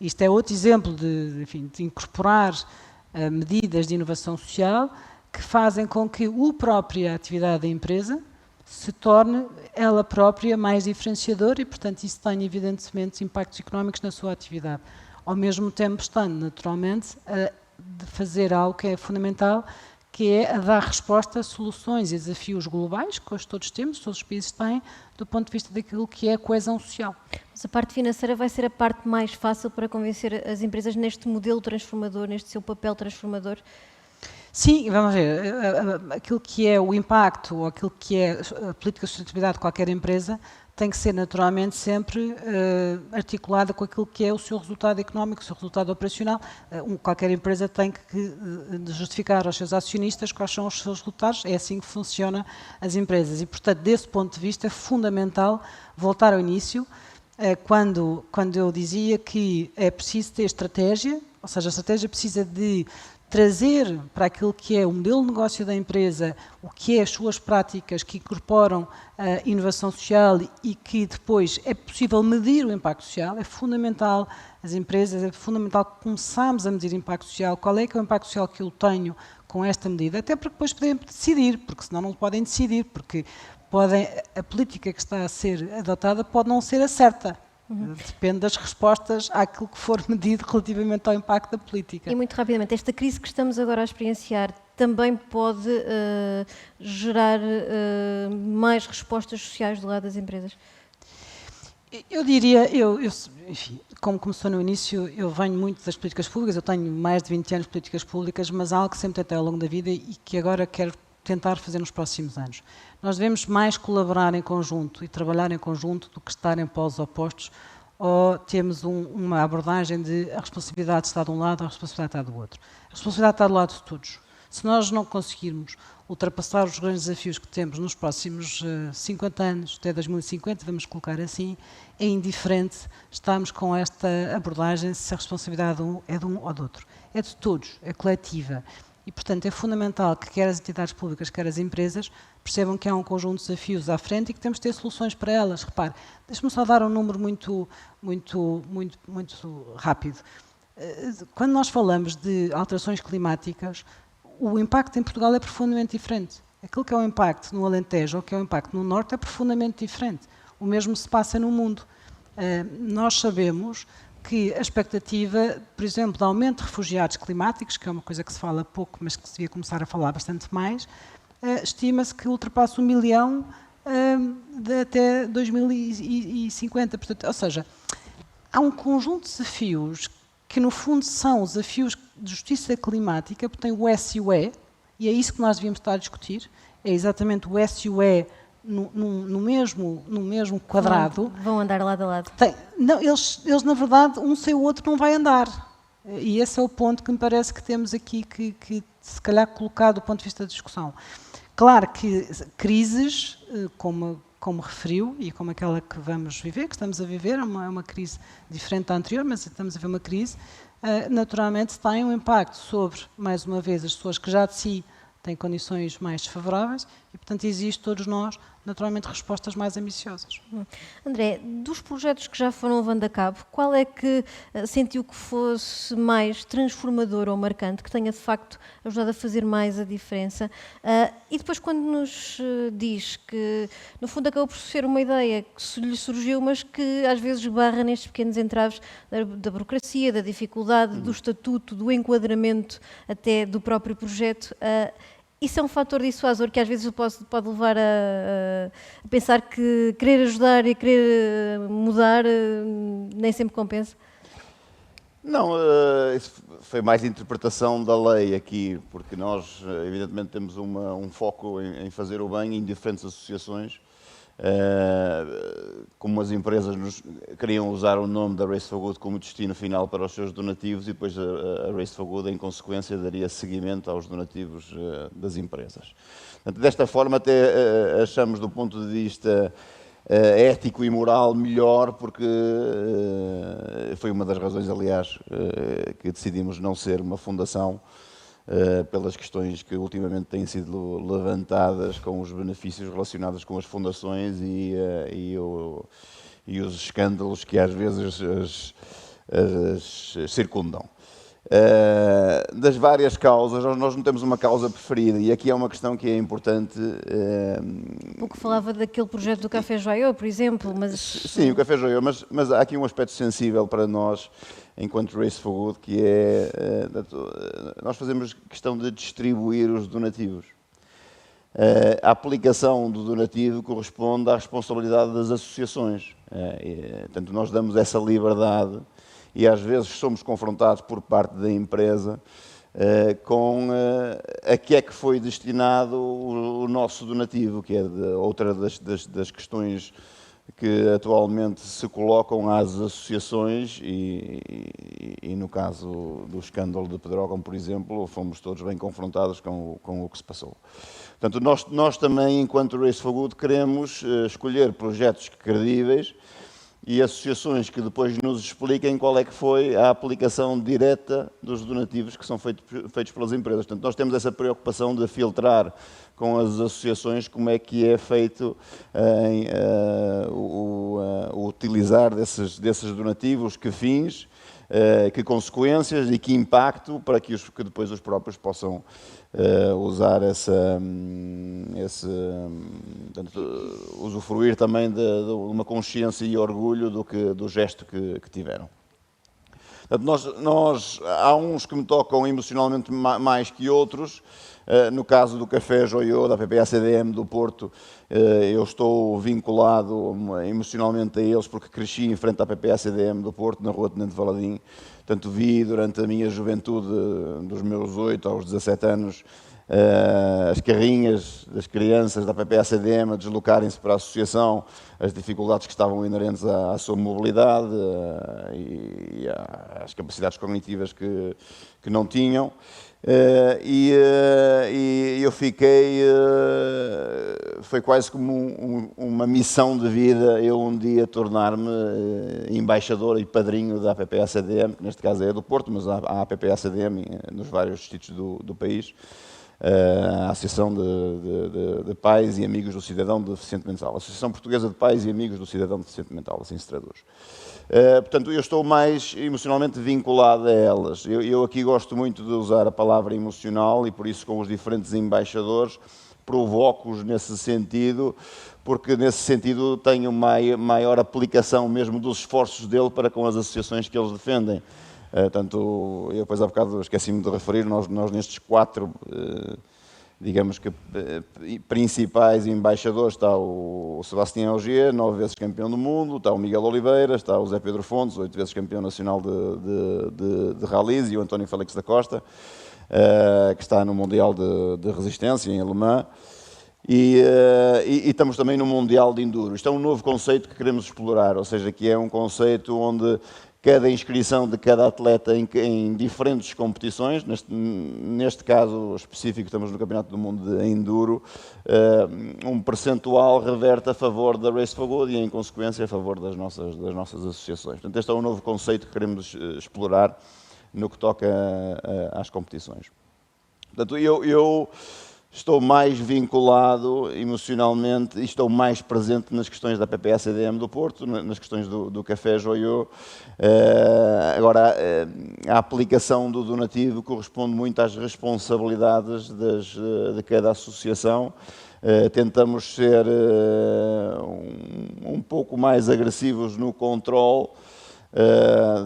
Isto é outro exemplo de incorporar medidas de inovação social que fazem com que a própria atividade da empresa se torne ela própria mais diferenciadora e, portanto, isso tenha evidentemente impactos económicos na sua atividade. Ao mesmo tempo, estando naturalmente a fazer algo que é fundamental, que é a dar resposta a soluções e desafios globais que hoje todos temos, todos os países têm, do ponto de vista daquilo que é a coesão social. Mas a parte financeira vai ser a parte mais fácil para convencer as empresas neste modelo transformador, neste seu papel transformador? Sim, vamos ver, aquilo que é o impacto ou aquilo que é a política de sustentabilidade de qualquer empresa tem que ser naturalmente sempre articulada com aquilo que é o seu resultado económico, o seu resultado operacional. Qualquer empresa tem que justificar aos seus acionistas quais são os seus resultados, é assim que funcionam as empresas. E, portanto, desse ponto de vista, é fundamental voltar ao início, quando eu dizia que é preciso ter estratégia, ou seja, a estratégia precisa de trazer para aquilo que é o modelo de negócio da empresa, o que é as suas práticas que incorporam a inovação social e que depois é possível medir o impacto social. É fundamental as empresas, é fundamental que começarmos a medir o impacto social, qual é que é o impacto social que eu tenho com esta medida, até porque depois podem decidir, porque senão não podem decidir, porque a política que está a ser adotada pode não ser a certa. Depende das respostas àquilo que for medido relativamente ao impacto da política. E muito rapidamente, esta crise que estamos agora a experienciar também pode gerar mais respostas sociais do lado das empresas? Eu diria, enfim, como começou no início, eu venho muito das políticas públicas, eu tenho mais de 20 anos de políticas públicas, mas há algo que sempre tentei ao longo da vida e que agora quero tentar fazer nos próximos anos. Nós devemos mais colaborar em conjunto e trabalhar em conjunto do que estar em polos opostos, ou temos uma abordagem de a responsabilidade está de um lado, a responsabilidade está do outro. A responsabilidade está do lado de todos. Se nós não conseguirmos ultrapassar os grandes desafios que temos nos próximos 50 anos, até 2050, vamos colocar assim, é indiferente estarmos com esta abordagem se a responsabilidade é de um ou do outro. É de todos, é coletiva. E, portanto, é fundamental que quer as entidades públicas, quer as empresas, percebam que há um conjunto de desafios à frente e que temos de ter soluções para elas. Repare, deixe-me só dar um número muito rápido. quando nós falamos de alterações climáticas, o impacto em Portugal é profundamente diferente. Aquilo que é o impacto no Alentejo ou que é o impacto no Norte é profundamente diferente. O mesmo se passa no mundo. Nós sabemos que a expectativa, por exemplo, de aumento de refugiados climáticos, que é uma coisa que se fala pouco, mas que se devia começar a falar bastante mais, estima-se que ultrapassa 1 milhão até 2050. Portanto, ou seja, há um conjunto de desafios que, no fundo, são os desafios de justiça climática, porque tem o S e o E, e é isso que nós devíamos estar a discutir, é exatamente o S e o E no mesmo quadrado. Vão andar lado a lado. Não, eles, na verdade, um sem o outro não vai andar. E esse é o ponto que me parece que temos aqui que se calhar, colocar do ponto de vista da discussão. Claro que crises, como referiu, e como aquela que vamos viver, que estamos a viver, é uma crise diferente da anterior, mas estamos a ver uma crise, naturalmente tem um impacto sobre, mais uma vez, as pessoas que já de si têm condições mais desfavoráveis e, portanto, existe todos nós, naturalmente, respostas mais ambiciosas. André, dos projetos que já foram levando a cabo, qual é que sentiu que fosse mais transformador ou marcante, que tenha, de facto, ajudado a fazer mais a diferença? E depois, quando nos diz que, no fundo, acabou por ser uma ideia que lhe surgiu, mas que, às vezes, barra nestes pequenos entraves da burocracia, da dificuldade, do estatuto, do enquadramento até do próprio projeto, isso é um fator dissuasor que às vezes pode levar a pensar que querer ajudar e querer mudar nem sempre compensa? Não, isso foi mais interpretação da lei aqui, porque nós, evidentemente, temos um foco em fazer o bem em diferentes associações. Como as empresas queriam usar o nome da Race for Good como destino final para os seus donativos e depois a Race for Good, em consequência, daria seguimento aos donativos das empresas. Portanto, desta forma, até achamos, do ponto de vista ético e moral, melhor, porque foi uma das razões, aliás, que decidimos não ser uma fundação, pelas questões que ultimamente têm sido levantadas com os benefícios relacionados com as fundações e os escândalos que às vezes as circundam. Das várias causas, nós não temos uma causa preferida, e aqui é uma questão que é importante. O que falava daquele projeto do Café Joiô, por exemplo, mas... Sim, o Café Joiô, mas há aqui um aspecto sensível para nós, enquanto Race for Good, que é, nós fazemos questão de distribuir os donativos. A aplicação do donativo corresponde à responsabilidade das associações. Portanto, nós damos essa liberdade e às vezes somos confrontados por parte da empresa com a que é que foi destinado o nosso donativo, que é outra das questões que atualmente se colocam às associações e no caso do escândalo de Pedrógão, por exemplo, fomos todos bem confrontados com o que se passou. Portanto, nós também, enquanto Race for Good, queremos escolher projetos credíveis e associações que depois nos expliquem qual é que foi a aplicação direta dos donativos que são feitos pelas empresas. Portanto, nós temos essa preocupação de filtrar com as associações como é que é feito o utilizar desses donativos, que fins, que consequências e que impacto, para que depois os próprios possam usar usufruir também de uma consciência e orgulho do gesto que tiveram. Portanto, há uns que me tocam emocionalmente mais que outros. No caso do Café Joiô, da PPA-CDM do Porto, eu estou vinculado emocionalmente a eles porque cresci em frente à PPA-CDM do Porto, na Rua Tenente Valadim. Portanto, vi durante a minha juventude, dos meus 8 aos 17 anos, as carrinhas das crianças da PPA-CDM a deslocarem-se para a associação, as dificuldades que estavam inerentes à sua mobilidade e às capacidades cognitivas que não tinham. E eu fiquei, foi quase como uma missão de vida, eu um dia tornar-me embaixador e padrinho da APPA-CDM, que neste caso é do Porto, mas há a APPA-CDM nos vários distritos do país, a Associação de Pais e Amigos do Cidadão Deficiente Mental, a Associação Portuguesa de Pais e Amigos do Cidadão Deficiente Mental, assim se traduz. Portanto, eu estou mais emocionalmente vinculado a elas. Eu aqui gosto muito de usar a palavra emocional e por isso com os diferentes embaixadores provoco-os nesse sentido, porque nesse sentido tenho maior aplicação mesmo dos esforços dele para com as associações que eles defendem. Tanto, eu depois há bocado esqueci-me de referir, nós nestes 4, digamos que principais embaixadores, está o Sebastião Augier, 9 vezes campeão do mundo, está o Miguel Oliveira, está o Zé Pedro Fontes, 8 vezes campeão nacional de rallies, e o António Félix da Costa, que está no Mundial de Resistência em Alemã. E estamos também no Mundial de Enduro. Isto é um novo conceito que queremos explorar, ou seja, que é um conceito onde cada inscrição de cada atleta em diferentes competições, neste caso específico estamos no Campeonato do Mundo de Enduro, um percentual reverte a favor da Race for Good e em consequência a favor das nossas associações. Portanto, este é um novo conceito que queremos explorar no que toca às competições. Portanto, eu estou mais vinculado emocionalmente e estou mais presente nas questões da PPA-CDM do Porto, nas questões do Café Joiô. Agora, a aplicação do donativo corresponde muito às responsabilidades de cada associação. Tentamos ser um pouco mais agressivos no controle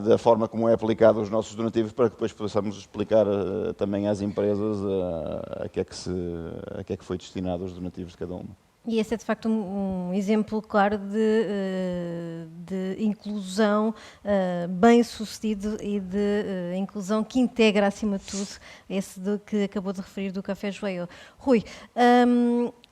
da forma como é aplicado os nossos donativos, para que depois possamos explicar também às empresas a que é que foi destinado os donativos de cada uma. E esse é de facto um exemplo claro de inclusão bem sucedido e de inclusão que integra acima de tudo esse que acabou de referir do Café Joiô. Rui,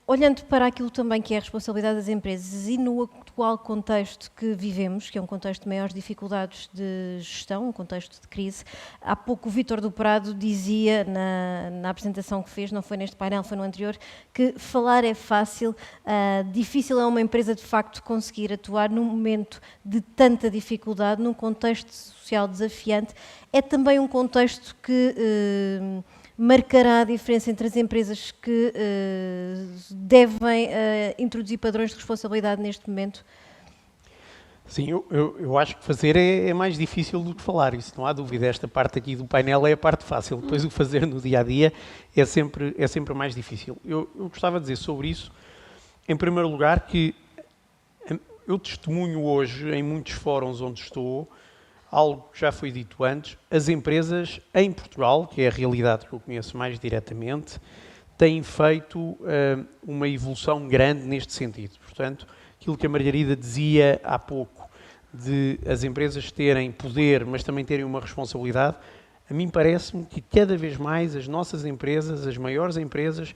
olhando para aquilo também que é a responsabilidade das empresas e no atual contexto que vivemos, que é um contexto de maiores dificuldades de gestão, um contexto de crise, há pouco o Vítor do Prado dizia na apresentação que fez, não foi neste painel, foi no anterior, que falar é fácil, difícil é uma empresa de facto conseguir atuar num momento de tanta dificuldade, num contexto social desafiante. É também um contexto que marcará a diferença entre as empresas que devem introduzir padrões de responsabilidade neste momento? Sim, eu acho que fazer é mais difícil do que falar, isso não há dúvida. Esta parte aqui do painel é a parte fácil, depois o fazer no dia-a-dia é sempre mais difícil. Eu gostava de dizer sobre isso, em primeiro lugar, que eu testemunho hoje, em muitos fóruns onde estou, algo que já foi dito antes, as empresas em Portugal, que é a realidade que eu conheço mais diretamente, têm feito uma evolução grande neste sentido. Portanto, aquilo que a Margarida dizia há pouco, de as empresas terem poder, mas também terem uma responsabilidade, a mim parece-me que cada vez mais as nossas empresas, as maiores empresas,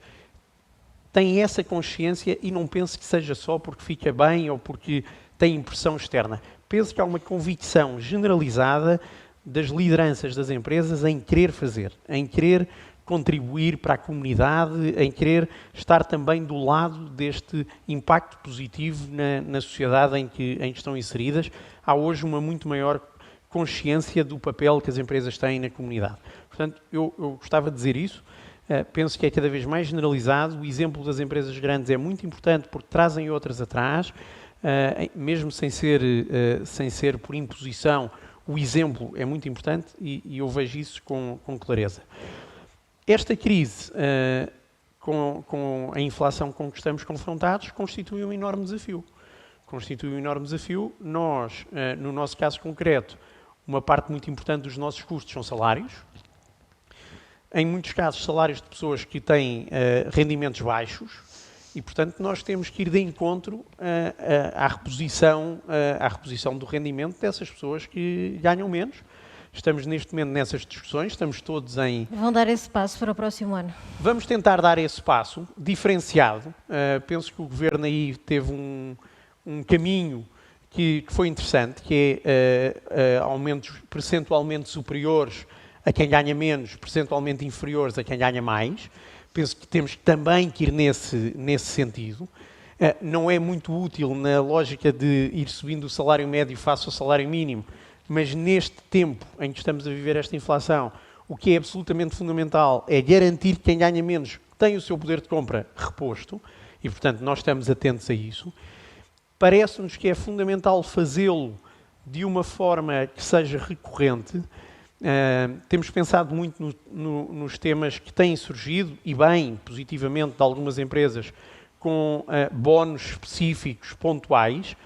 têm essa consciência e não penso que seja só porque fica bem ou porque tem impressão externa. Penso que há uma convicção generalizada das lideranças das empresas em querer fazer, em querer contribuir para a comunidade, em querer estar também do lado deste impacto positivo na sociedade em que estão inseridas. Há hoje uma muito maior consciência do papel que as empresas têm na comunidade. Portanto, eu gostava de dizer isso. Penso que é cada vez mais generalizado. O exemplo das empresas grandes é muito importante porque trazem outras atrás. Mesmo sem ser por imposição, o exemplo é muito importante e eu vejo isso com clareza. Esta crise, com a inflação com que estamos confrontados, constitui um enorme desafio. Nós, no nosso caso concreto, uma parte muito importante dos nossos custos são salários. Em muitos casos, salários de pessoas que têm rendimentos baixos. E, portanto, nós temos que ir de encontro à reposição do rendimento dessas pessoas que ganham menos. Estamos, neste momento, nessas discussões, estamos todos em... Vão dar esse passo para o próximo ano? Vamos tentar dar esse passo, diferenciado. Penso que o Governo aí teve um caminho que foi interessante, que é aumentos percentualmente superiores a quem ganha menos, percentualmente inferiores a quem ganha mais. Penso que temos também que ir nesse sentido. Não é muito útil na lógica de ir subindo o salário médio face ao salário mínimo, mas neste tempo em que estamos a viver esta inflação, O que é absolutamente fundamental é garantir que quem ganha menos tem o seu poder de compra reposto e, portanto, nós estamos atentos a isso. Parece-nos que é fundamental fazê-lo de uma forma que seja recorrente. Temos pensado muito nos temas que têm surgido, e bem, positivamente, de algumas empresas, com bónus específicos, pontuais,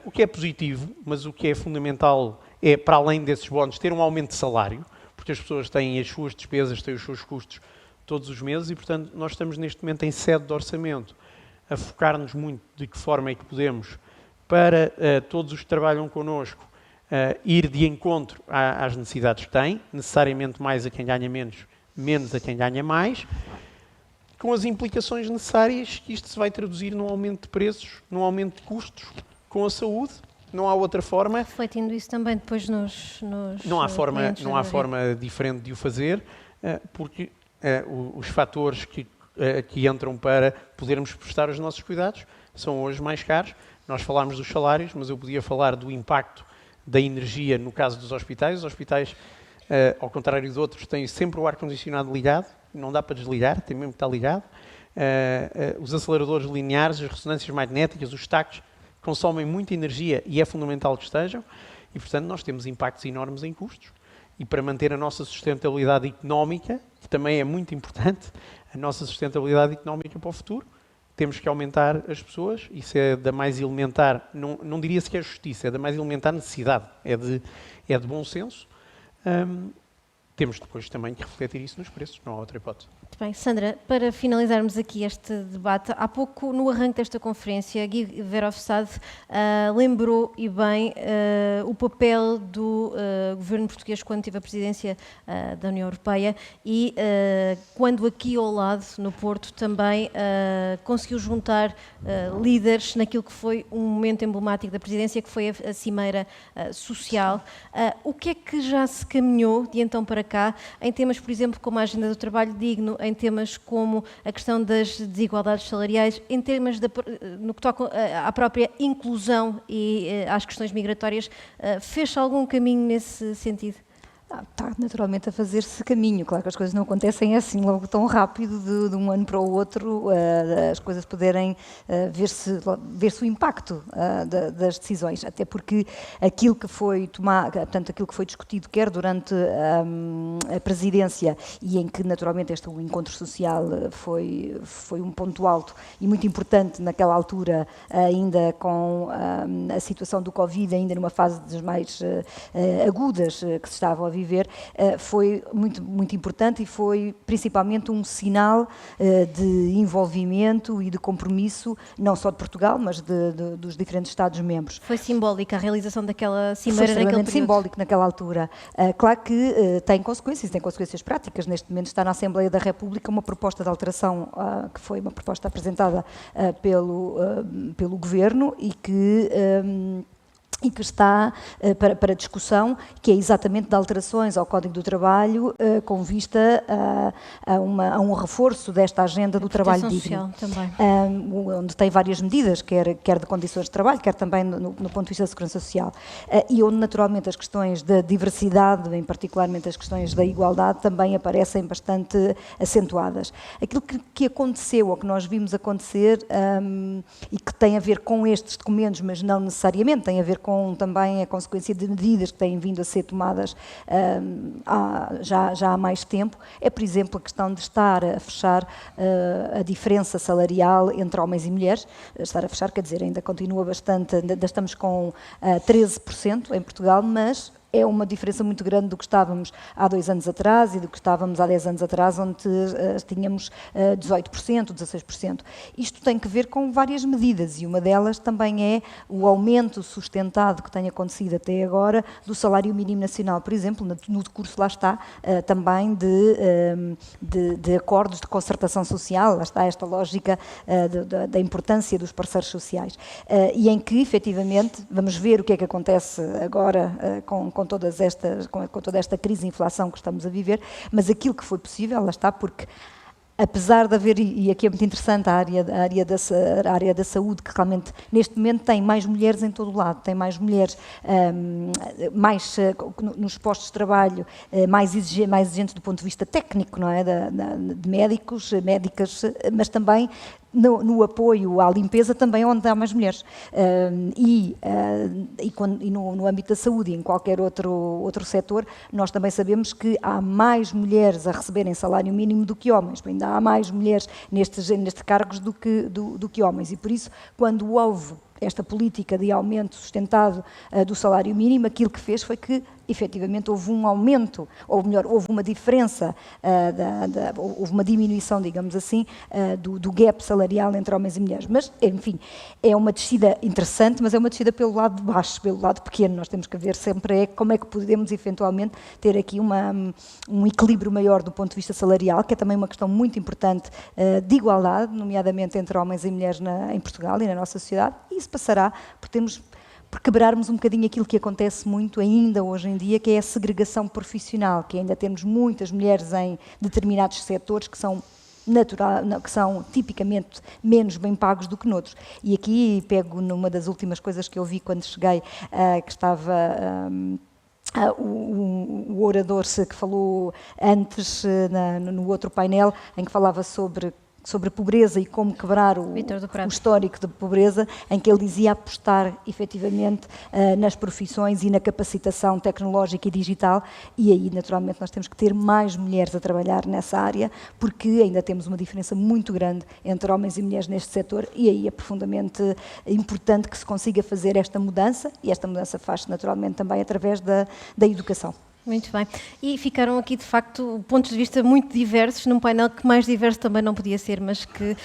o que é positivo, mas o que é fundamental é, para além desses bónus, ter um aumento de salário, porque as pessoas têm as suas despesas, têm os seus custos todos os meses e, portanto, nós estamos neste momento em sede de orçamento a focar-nos muito de que forma é que podemos, para todos os que trabalham connosco, ir de encontro às necessidades que têm, necessariamente mais a quem ganha menos, menos a quem ganha mais, com as implicações necessárias que isto se vai traduzir num aumento de preços, num aumento de custos com a saúde. Não há outra forma. Refletindo isso também depois nos não há forma clientes, diferente de o fazer, porque os fatores que entram para podermos prestar os nossos cuidados são hoje mais caros. Nós falámos dos salários, mas eu podia falar do impacto da energia no caso dos hospitais. Os hospitais, ao contrário de outros, têm sempre o ar-condicionado ligado, não dá para desligar, tem mesmo que estar ligado. Os aceleradores lineares, as ressonâncias magnéticas, os tacos, consomem muita energia e é fundamental que estejam. E, portanto, nós temos impactos enormes em custos. E para manter a nossa sustentabilidade económica, que também é muito importante, a nossa sustentabilidade económica para o futuro, temos que aumentar as pessoas. Isso é da mais elementar, não diria sequer justiça, é da mais elementar necessidade, é de bom senso. Temos depois também que refletir isso nos preços, não há outra hipótese. Muito bem. Sandra, para finalizarmos aqui este debate, há pouco, no arranque desta conferência, Guy Verhofstadt lembrou, e bem, o papel do governo português quando teve a presidência da União Europeia e quando aqui ao lado, no Porto, também conseguiu juntar líderes naquilo que foi um momento emblemático da presidência, que foi a Cimeira Social. O que é que já se caminhou de então para cá, em temas, por exemplo, como a agenda do trabalho digno, em temas como a questão das desigualdades salariais, em temas no que toca à própria inclusão e às questões migratórias, fez algum caminho nesse sentido? Está naturalmente a fazer-se caminho. Claro que as coisas não acontecem assim logo tão rápido, de um ano para o outro, as coisas poderem ver-se o impacto das decisões, até porque aquilo que foi tomado, portanto, aquilo que foi discutido quer durante a presidência e em que naturalmente o encontro social foi um ponto alto e muito importante naquela altura, ainda com a situação do Covid, ainda numa fase das mais agudas que se estavam a viver, foi muito, muito importante e foi principalmente um sinal de envolvimento e de compromisso, não só de Portugal, mas dos diferentes Estados-membros. Foi simbólica a realização daquela cimeira naquele período? Foi simbólico naquela altura. Claro que tem consequências práticas. Neste momento está na Assembleia da República uma proposta de alteração, que foi uma proposta apresentada pelo Governo e que está para discussão, que é exatamente de alterações ao Código do Trabalho, com vista a um reforço desta agenda do trabalho digno. Também. Onde tem várias medidas, quer de condições de trabalho, quer também no ponto de vista da segurança social. E onde naturalmente as questões da diversidade, em particularmente as questões da igualdade, também aparecem bastante acentuadas. Aquilo que aconteceu, ou que nós vimos acontecer, e que tem a ver com estes documentos, mas não necessariamente, tem a ver com também a consequência de medidas que têm vindo a ser tomadas já há mais tempo, é, por exemplo, a questão de estar a fechar a diferença salarial entre homens e mulheres. Estar a fechar, quer dizer, ainda continua bastante, ainda estamos com 13% em Portugal, mas é uma diferença muito grande do que estávamos há 2 anos atrás e do que estávamos há 10 anos atrás, onde tínhamos 18%, 16%. Isto tem que ver com várias medidas e uma delas também é o aumento sustentado que tem acontecido até agora do salário mínimo nacional, por exemplo, no decurso lá está também de acordos de concertação social, lá está esta lógica da importância dos parceiros sociais e em que, efetivamente, vamos ver o que é que acontece agora com toda esta crise de inflação que estamos a viver, mas aquilo que foi possível, lá está, porque apesar de haver, e aqui é muito interessante, a área da saúde, que realmente neste momento tem mais mulheres em todo o lado, tem mais mulheres nos postos de trabalho, mais exigentes do ponto de vista técnico, não é? De médicos, médicas, mas também no apoio à limpeza também onde há mais mulheres. No âmbito da saúde e em qualquer outro setor, nós também sabemos que há mais mulheres a receberem salário mínimo do que homens. Ainda há mais mulheres nestes cargos do que homens. E por isso, quando houve esta política de aumento sustentado do salário mínimo, aquilo que fez foi que, efetivamente, houve um aumento, ou melhor, houve uma diferença, houve uma diminuição, digamos assim, do gap salarial entre homens e mulheres. Mas, enfim, é uma descida interessante, mas é uma descida pelo lado de baixo, pelo lado pequeno. Nós temos que ver sempre como é que podemos, eventualmente, ter aqui um equilíbrio maior do ponto de vista salarial, que é também uma questão muito importante de igualdade, nomeadamente entre homens e mulheres em Portugal e na nossa sociedade. E isso passará por quebrarmos um bocadinho aquilo que acontece muito ainda hoje em dia, que é a segregação profissional, que ainda temos muitas mulheres em determinados setores que são tipicamente menos bem pagos do que noutros. E aqui pego numa das últimas coisas que eu vi quando cheguei, que estava... o orador que falou antes no outro painel, em que falava sobre pobreza e como quebrar o histórico de pobreza, em que ele dizia apostar efetivamente nas profissões e na capacitação tecnológica e digital, e aí naturalmente nós temos que ter mais mulheres a trabalhar nessa área, porque ainda temos uma diferença muito grande entre homens e mulheres neste setor, e aí é profundamente importante que se consiga fazer esta mudança, e esta mudança faz-se naturalmente também através da educação. Muito bem. E ficaram aqui, de facto, pontos de vista muito diversos, num painel que mais diverso também não podia ser, mas que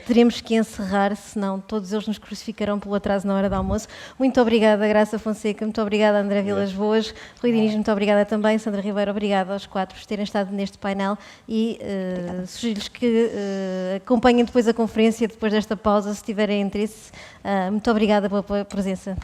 teremos que encerrar, senão todos eles nos crucificarão pelo atraso na hora do almoço. Muito obrigada, Graça Fonseca, muito obrigada, André Vilas Boas, Rui Diniz, muito obrigada também, Sandra Ribeiro, obrigada aos quatro por terem estado neste painel e sugiro-lhes que acompanhem depois a conferência, depois desta pausa, se tiverem interesse. Muito obrigada pela presença.